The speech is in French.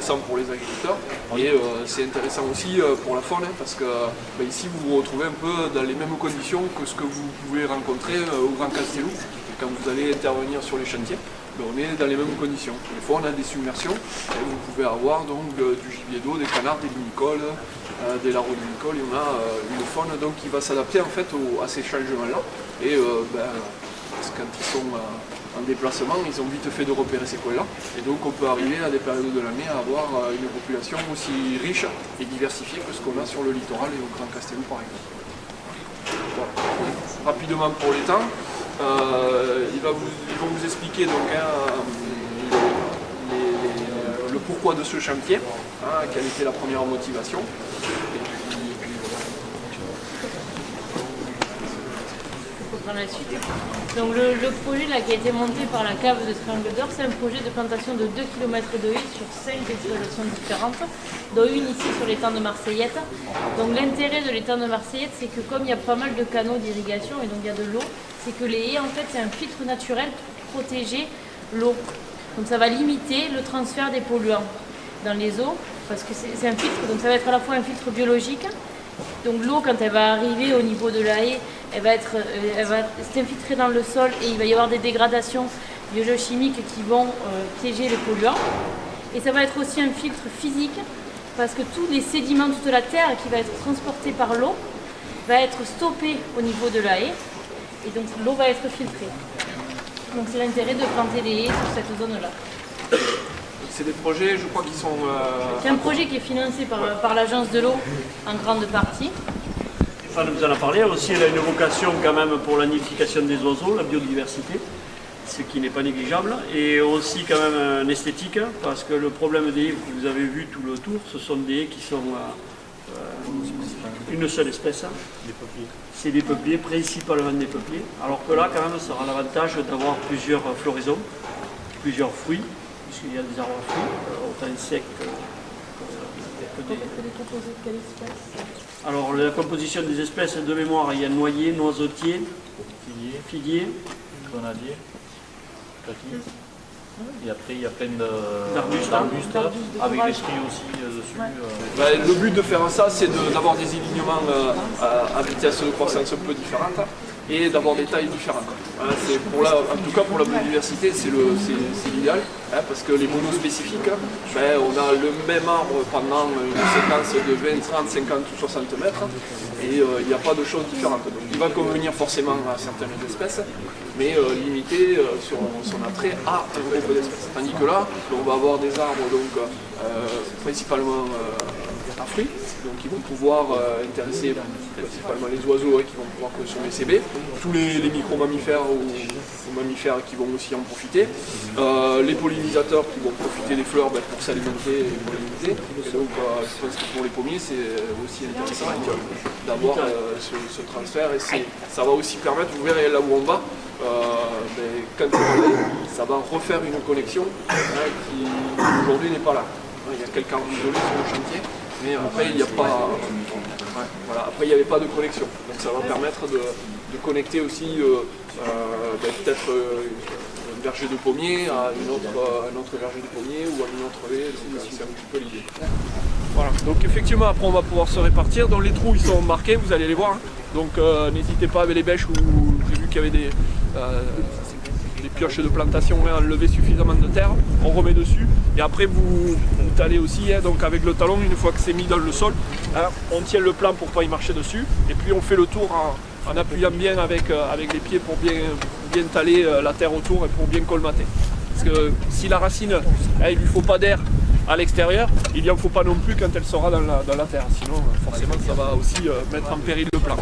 intéressant pour les agriculteurs et c'est intéressant aussi pour la faune parce que ici vous vous retrouvez un peu dans les mêmes conditions que ce que vous pouvez rencontrer au Grand Castelou quand vous allez intervenir sur les chantiers. On est dans les mêmes conditions. Des fois on a des submersions et vous pouvez avoir donc du gibier d'eau, des canards, des limicoles, des larrons limicoles. Il y en a une faune donc, qui va s'adapter en fait à ces changements-là. Et quand ils sont en déplacement, ils ont vite fait de repérer ces coins-là. Et donc on peut arriver à des périodes de l'année à avoir une population aussi riche et diversifiée que ce qu'on a sur le littoral et au Grand Castelou par exemple. Voilà. Rapidement pour les temps, ils vont vous expliquer donc, le pourquoi de ce chantier, quelle était la première motivation. La suite. Donc le projet là, qui a été monté par la cave de Triangle d'Or, c'est un projet de plantation de 2 km de haies sur 5 exploitations différentes, dont une ici sur l'étang de Marseillette. Donc l'intérêt de l'étang de Marseillette, c'est que comme il y a pas mal de canaux d'irrigation et donc il y a de l'eau, c'est que les haies en fait c'est un filtre naturel pour protéger l'eau. Donc ça va limiter le transfert des polluants dans les eaux, parce que c'est un filtre, donc ça va être à la fois un filtre biologique. Donc l'eau, quand elle va arriver au niveau de la haie, elle va s'infiltrer dans le sol et il va y avoir des dégradations biologiques qui vont piéger les polluants. Et ça va être aussi un filtre physique parce que tous les sédiments, toute la terre qui va être transportée par l'eau va être stoppée au niveau de la haie et donc l'eau va être filtrée. Donc c'est l'intérêt de planter des haies sur cette zone-là. C'est des projets, je crois, qui sont... C'est un projet qui est financé par l'Agence de l'eau en grande partie. Stéphane nous en a parlé. Aussi, elle a une vocation quand même pour la nidification des oiseaux, la biodiversité, ce qui n'est pas négligeable. Et aussi quand même un esthétique, parce que le problème des haies que vous avez vu tout le tour, ce sont des haies qui sont une seule espèce. C'est des peupliers, principalement des peupliers. Alors que là, quand même, ça aura l'avantage d'avoir plusieurs floraisons, plusieurs fruits. Il y a des arbres à fruits, autant secs que des... Alors la composition des espèces de mémoire, il y a noyer, noisetier, figuier, grenadier, kaki. Et après il y a plein d'arbustes avec des fruits aussi dessus. Le but de faire ça, c'est d'avoir des alignements à vitesse de croissance un peu différente et d'avoir des tailles différentes. C'est en tout cas pour la biodiversité, c'est l'idéal, parce que les monospécifiques, on a le même arbre pendant une séquence de 20, 30, 50 ou 60 mètres et il n'y a pas de choses différentes. Donc il va convenir forcément à certaines espèces, mais limité sur son attrait à un groupe d'espèces. Tandis que là, on va avoir des arbres donc, principalement à fruits, donc qui vont pouvoir intéresser principalement les oiseaux qui vont pouvoir consommer ces baies, tous les micro-mammifères ou mammifères qui vont aussi en profiter, les pollinisateurs qui vont profiter des fleurs pour s'alimenter et polliniser. Et donc je pense que pour les pommiers c'est aussi intéressant d'avoir ce transfert et ça va aussi permettre, vous verrez là où on va, quand on va aller, ça va refaire une connexion qui aujourd'hui n'est pas là. Il y a quelques arbres isolés sur le chantier, mais après il n'y a pas, après il n'y avait pas de connexion. Donc ça va permettre de connecter aussi peut-être un verger de pommier à un autre verger de pommier ou à une autre haie. C'est un petit peu l'idée. Voilà. Donc effectivement après on va pouvoir se répartir. Donc les trous ils sont marqués, vous allez les voir. Donc n'hésitez pas avec les bêches où j'ai vu qu'il y avait des pioches de plantation, à enlever suffisamment de terre, on remet dessus et après vous talez aussi, donc avec le talon, une fois que c'est mis dans le sol, on tient le plan pour ne pas y marcher dessus et puis on fait le tour en appuyant bien avec les pieds pour bien taler la terre autour et pour bien colmater. Parce que si la racine, il ne lui faut pas d'air à l'extérieur, il n'y en faut pas non plus quand elle sera dans la terre, sinon forcément ça va aussi mettre en péril le plan.